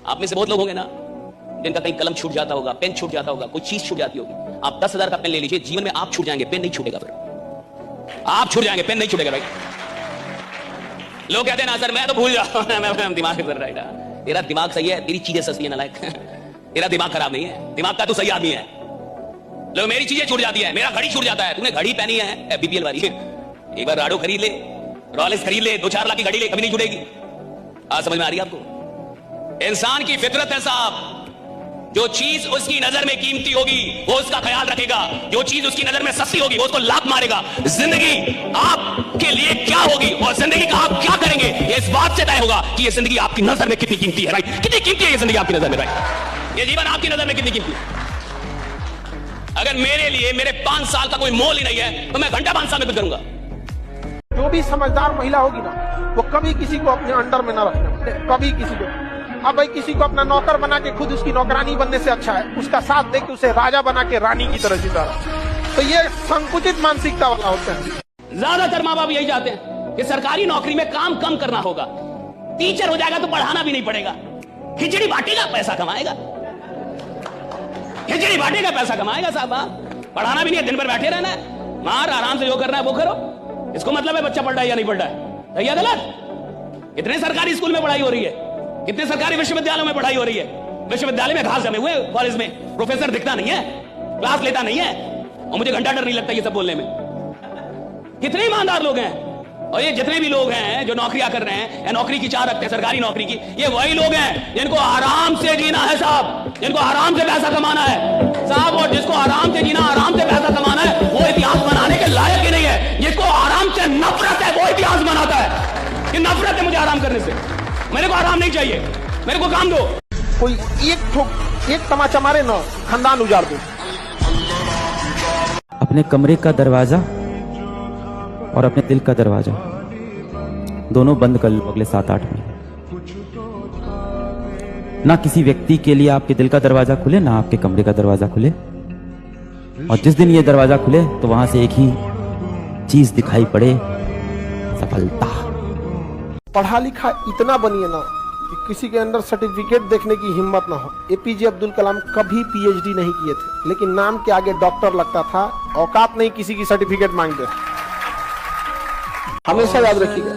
आप में से बहुत लोग होंगे ना जिनका कहीं कलम छूट जाता होगा, पेन छूट जाता होगा, कोई चीज छूट जाती होगी। आप 10,000 का पेन ले लीजिए, जीवन में आप छूट जाएंगे, पेन नहीं छूटेगा। फिर आप छूट जाएंगे, पेन नहीं छूटेगा भाई। लोग कहते हैं ना सर मैं तो भूल जाता हूं, मैं दिमाग कर रहा है। तेरा दिमाग सही है, तेरी चीजें सस्ती है ना लायक। तेरा दिमाग खराब नहीं है, दिमाग का तू सही आदमी है। लोग मेरी चीजें छूट जाती है, मेरा घड़ी छूट जाता है। तूने घड़ी पहनी है बीपीएल वाली, एक बार राडो खरीद ले, रॉलेक्स खरीद ले, 2-4 लाख की घड़ी ले, कभी नहीं छूटेगी। आज समझ में आ रही है आपको? इंसान की फितरत है साहब, जो चीज उसकी नजर में कीमती होगी वो उसका ख्याल रखेगा, जो चीज उसकी नजर में सस्ती होगी वो उसको लात मारेगा। जिंदगी आपके लिए क्या होगी और जिंदगी का आप क्या करेंगे ये इस बात से तय होगा कि ये जिंदगी आपकी नजर में कितनी कीमती है। भाई कितनी कीमती है ये जिंदगी आपकी नजर में, भाई ये जीवन आपकी नजर में कितनी कीमती है। अगर मेरे लिए मेरे 5 साल का कोई मोल ही नहीं है तो मैं घंटा 5 साल में कुछ करूंगा। जो भी समझदार महिला होगी ना वो कभी किसी को अपने अंडर में न रखना, कभी किसी को। अब भाई किसी को अपना नौकर बना के खुद उसकी नौकरानी बनने से अच्छा है उसका साथ दे के उसे राजा बना के रानी की तरह जिता। तो ये संकुचित मानसिकता वाला होता है। ज्यादातर माँ बाप यही चाहते हैं कि सरकारी नौकरी में काम कम करना होगा, टीचर हो जाएगा तो पढ़ाना भी नहीं पड़ेगा, खिचड़ी बांटेगा पैसा कमाएगा, खिचड़ी बांटेगा पैसा कमाएगा साहब, पढ़ाना भी नहीं है, दिन भर बैठे रहना है, मार आराम से जो करना है वो करो। इसको मतलब है बच्चा पढ़ रहा है या नहीं पढ़ रहा है, सही है गलत? कितने सरकारी स्कूल में पढ़ाई हो रही है, कितने सरकारी विश्वविद्यालयों में पढ़ाई हो रही है। विश्वविद्यालय में घास जमे हुए, कॉलेज में प्रोफेसर दिखता नहीं है, क्लास लेता नहीं है, और मुझे घंटा डर नहीं लगता ये सब बोलने में। कितने ईमानदार लोग हैं, और ये जितने भी लोग हैं जो नौकरियां कर रहे हैं या नौकरी की चाह रखते हैं सरकारी नौकरी की, ये वही लोग हैं जिनको आराम से जीना है साहब, जिनको आराम से पैसा कमाना है साहब। और जिसको आराम से जीना, आराम से पैसा कमाना है वो इतिहास बनाने के लायक ही नहीं है। जिसको आराम से नफरत है वो इतिहास बनाता है कि नफरत है मुझे आराम करने से, मेरे को आराम नहीं चाहिए, मेरे को काम दो। कोई एक तमाचा मारे ना खानदान उजाड़ दो। अपने कमरे का दरवाजा और अपने दिल का दरवाजा दोनों बंद कर लो अगले 7-8 महीने। ना किसी व्यक्ति के लिए आपके दिल का दरवाजा खुले, ना आपके कमरे का दरवाजा खुले। और जिस दिन ये दरवाजा खुले तो वहां से एक ही चीज दिखाई पड़े, सफलता। पढ़ा लिखा इतना बनिए ना कि किसी के अंदर सर्टिफिकेट देखने की हिम्मत ना हो। एपीजे अब्दुल कलाम कभी पीएचडी नहीं किए थे, लेकिन नाम के आगे डॉक्टर लगता था। औकात नहीं किसी की सर्टिफिकेट मांगते। हमेशा याद रखिएगा,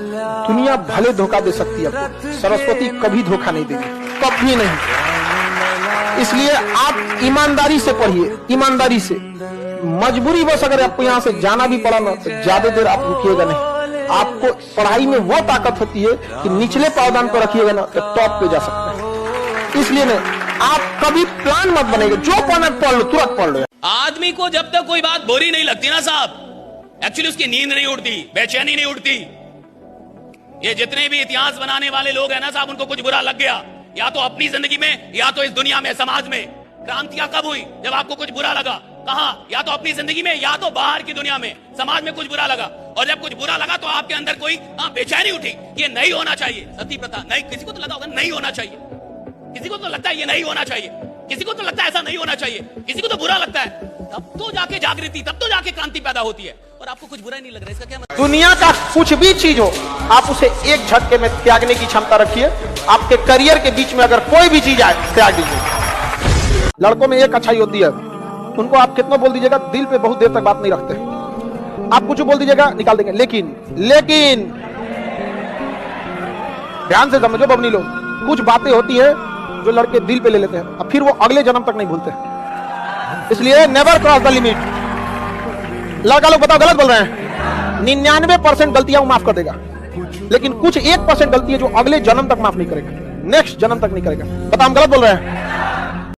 दुनिया भले धोखा दे सकती है आपको, सरस्वती कभी धोखा नहीं देगी, कभी नहीं। इसलिए आप ईमानदारी से पढ़िए, ईमानदारी से। मजबूरी बस अगर आपको यहाँ से जाना भी पड़ा ना तो ज्यादा देर आप रुकिएगा नहीं। आपको पढ़ाई में वो ताकत होती है कि निचले पावदान पर रखिएगा ना तो टॉप पे जा सकते हैं। इसलिए ना आप कभी प्लान मत बनेगा, जो पढ़ना पढ़ लो, तुरंत पढ़ लो। आदमी को जब तक कोई बात बुरी नहीं लगती ना साहब, एक्चुअली उसकी नींद नहीं उड़ती, बेचैनी नहीं उड़ती। ये जितने भी इतिहास बनाने वाले लोग हैं ना साहब, उनको कुछ बुरा लग गया, या तो अपनी जिंदगी में या तो इस दुनिया में, समाज में। क्रांतियां कब हुई? जब आपको कुछ बुरा लगा। कहां? या तो अपनी जिंदगी में या तो बाहर की दुनिया में, समाज में कुछ बुरा लगा। और जब कुछ बुरा लगा तो आपके अंदर कोई बेचैनी उठी, ये नहीं होना चाहिए। सती प्रथा नहीं, किसी को तो लगा होगा नहीं होना चाहिए, किसी को तो लगता है ये नहीं होना चाहिए, किसी को तो लगता है ऐसा नहीं होना चाहिए, किसी को तो बुरा लगता है। तब तो जाके जागृति, तब तो जाके क्रांति पैदा होती है। और आपको कुछ बुरा नहीं लग रहा है, इसका क्या मतलब? दुनिया का कुछ भी चीज हो, आप उसे एक झटके में त्यागने की क्षमता रखिए। आपके करियर के बीच में अगर कोई भी चीज आए, त्याग दीजिए। लड़कों में एक अच्छाई होती है, उनको आप कितना बोल दीजिएगा दिल पे बहुत देर तक बात नहीं रखते। आप कुछ बोल दीजिएगा निकाल देंगे। लेकिन ध्यान से समझो बबनी लोग, कुछ बातें होती है जो लड़के दिल पे ले लेते हैं और फिर वो अगले जन्म तक नहीं भूलते। इसलिए नेवर क्रॉस द लिमिट। लड़का लोग बताओ गलत बोल रहे हैं? 99% गलतियां वो माफ कर देगा, लेकिन कुछ 1% गलती है जो अगले जन्म तक माफ नहीं करेगा, नेक्स्ट जन्म तक नहीं करेगा। बताओ हम गलत बोल रहे हैं?